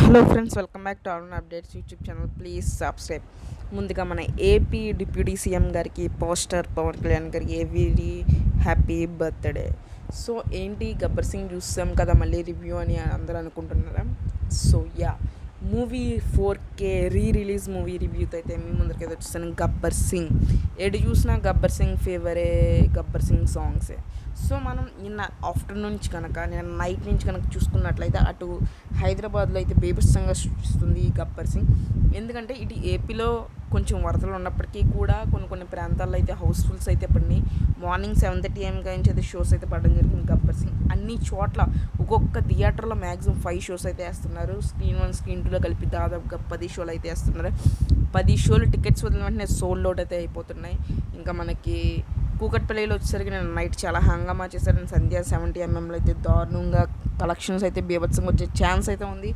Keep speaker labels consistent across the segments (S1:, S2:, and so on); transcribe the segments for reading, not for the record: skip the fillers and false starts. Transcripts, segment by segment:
S1: Hello friends, welcome back to all updates YouTube channel. Please subscribe. ముందుగా మన AP deputy CM గారికి poster Pawan Kalyan గారికి very happy birthday. So ఏంటి గబ్బర్ సింగ్ చూస్తాం కదా మళ్ళీ రివ్యూ అని అందరూ అనుకుంటున్నారా? So movie 4K release movie రివ్యూతో అయితే మీ ముందరికి అయితే వచ్చేసాను. గబ్బర్ సింగ్ ఎటు చూసినా గబ్బర్ సింగ్ ఫేవరే, గబ్బర్ సింగ్ సాంగ్సే. సో మనం నిన్న ఆఫ్టర్నూన్ నుంచి కనుక నిన్న నైట్ నుంచి కనుక చూసుకున్నట్లయితే అటు హైదరాబాద్లో అయితే బీభత్సంగా సృష్టిస్తుంది ఈ గబ్బర్ సింగ్. ఎందుకంటే ఇటు ఏపీలో కొంచెం వరదలు ఉన్నప్పటికీ కూడా కొన్ని ప్రాంతాల్లో అయితే హౌస్ఫుల్స్ అయితే పడినాయి. మార్నింగ్ 7:30 AM నుంచి అయితే షోస్ అయితే పడడం జరిగింది గబ్బర్ సింగ్. అన్ని చోట్ల ఒక్కొక్క థియేటర్లో మ్యాక్సిమం 5 షోస్ అయితే వేస్తున్నారు. స్క్రీన్ 1 స్క్రీన్ 2లో కలిపి దాదాపుగా 10 షోలు అయితే వేస్తున్నారు. 10 షోలు టికెట్స్ వదిలిన వెంటనే సోల్డ్ అవుట్ అయితే అయిపోతున్నాయి. ఇంకా మనకి కూకట్పల్లిలో వచ్చేసరికి నేను నైట్ చాలా హంగామా చేశాను. సంధ్య 70 MMలో అయితే దారుణంగా కలెక్షన్స్ అయితే బీభత్సంగా వచ్చే ఛాన్స్ అయితే ఉంది.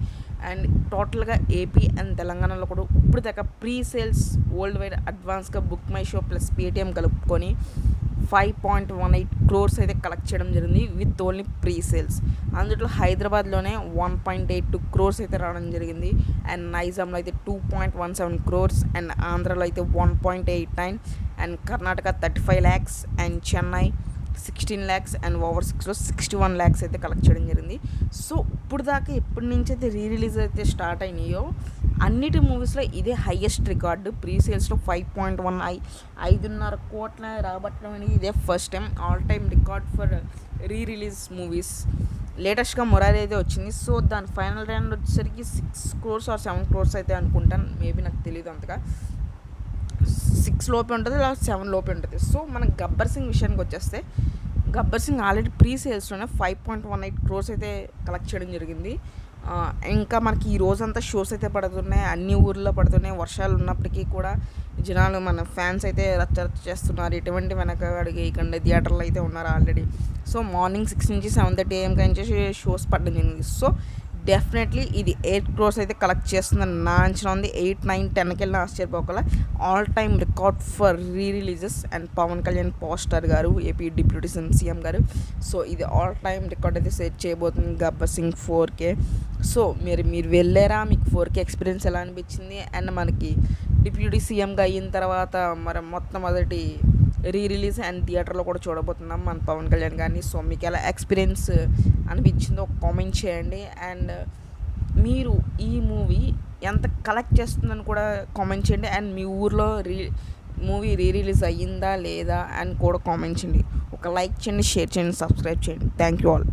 S1: అండ్ టోటల్గా ఏపీ అండ్ తెలంగాణలో కూడా ఇప్పుడు దాకా ప్రీ సేల్స్ వరల్డ్ వైడ్ అడ్వాన్స్గా book my show plus Paytm కలుపుకొని 5.18 crores అయితే కలెక్ట్ చేయడం జరిగింది విత్ ఓన్లీ ప్రీ సేల్స్. అందులో హైదరాబాద్లోనే 1.82 crores అయితే రావడం జరిగింది. అండ్ నైజాంలో అయితే 2.17 crores, అండ్ ఆంధ్రాలో అయితే 1.89, and Karnataka 35 lakhs, and Chennai 16 lakhs, and over 6లో 61 lakhs అయితే కలెక్ట్ చేయడం జరిగింది. సో ఇప్పుడు దాకా ఎప్పటి నుంచి అయితే రిలీజ్ అయితే స్టార్ట్ అయినాయో అన్నిటి మూవీస్లో ఇదే హైయెస్ట్ రికార్డు. ప్రీ సేల్స్లో 5.5 కోట్ల రాబట్టడం అనేది ఇదే first time. All time record for release movies. లేటెస్ట్గా మొరారి అయితే వచ్చింది. సో దాని ఫైనల్ రౌండ్ వచ్చేసరికి 6 crores or 7 crores అయితే అనుకుంటాను. మేబీ నాకు తెలియదు అంతగా. 6 లోపే ఉంటుంది లేదా 7 లోపే ఉంటుంది. సో మన గబ్బర్ సింగ్ విషయానికి వచ్చేస్తే గబ్బర్ సింగ్ ఆల్రెడీ ప్రీ సేల్స్లోనే 5.18 crores అయితే కలెక్ట్ చేయడం జరిగింది. ఇంకా మనకి ఈ రోజంతా షోస్ అయితే పడుతున్నాయి, అన్ని ఊర్లో పడుతున్నాయి. వర్షాలు ఉన్నప్పటికీ కూడా జనాలు మన ఫ్యాన్స్ అయితే రచ్చ చేస్తున్నారు. ఎటువంటి వెనక అడిగేయకుండా థియేటర్లో అయితే ఉన్నారు ఆల్రెడీ. సో మార్నింగ్ 6 నుంచి 7:30 AM నుంచి షోస్ పడడం జరిగింది. సో డెఫినెట్లీ ఇది 8 crores అయితే కలెక్ట్ చేస్తుందని నా అంచనా ఉంది. 8, 9, 10కి వెళ్ళిన ఆశ్చర్యపోకల. All time record for releases. And Pawan Kalyan power star గారు, ఏపీ డిప్యూటీ సీఎం గారు. సో ఇది ఆల్ టైమ్ రికార్డ్ అయితే సెట్ చేయబోతుంది గబ్బర్ సింగ్ 4K. సో మీరు వెళ్ళారా? మీకు 4K ఎక్స్పీరియన్స్ ఎలా అనిపించింది? అండ్ మనకి డిప్యూటీ సీఎంగా అయిన తర్వాత మరి మొట్టమొదటి రిలీజ్ అండ్ థియేటర్లో కూడా చూడబోతున్నాం మన పవన్ కళ్యాణ్ గారిని. సో మీకు ఎలా ఎక్స్పీరియన్స్ అనిపించిందో కామెంట్ చేయండి. అండ్ మీరు ఈ మూవీ ఎంత కలెక్ట్ చేస్తుందని కూడా కామెంట్ చేయండి. అండ్ మీ ఊర్లో మూవీ రిలీజ్ అయ్యిందా లేదా అని కూడా కామెంట్ చేయండి. ఒక లైక్ చేయండి, షేర్ చేయండి, సబ్స్క్రైబ్ చేయండి. Thank you all.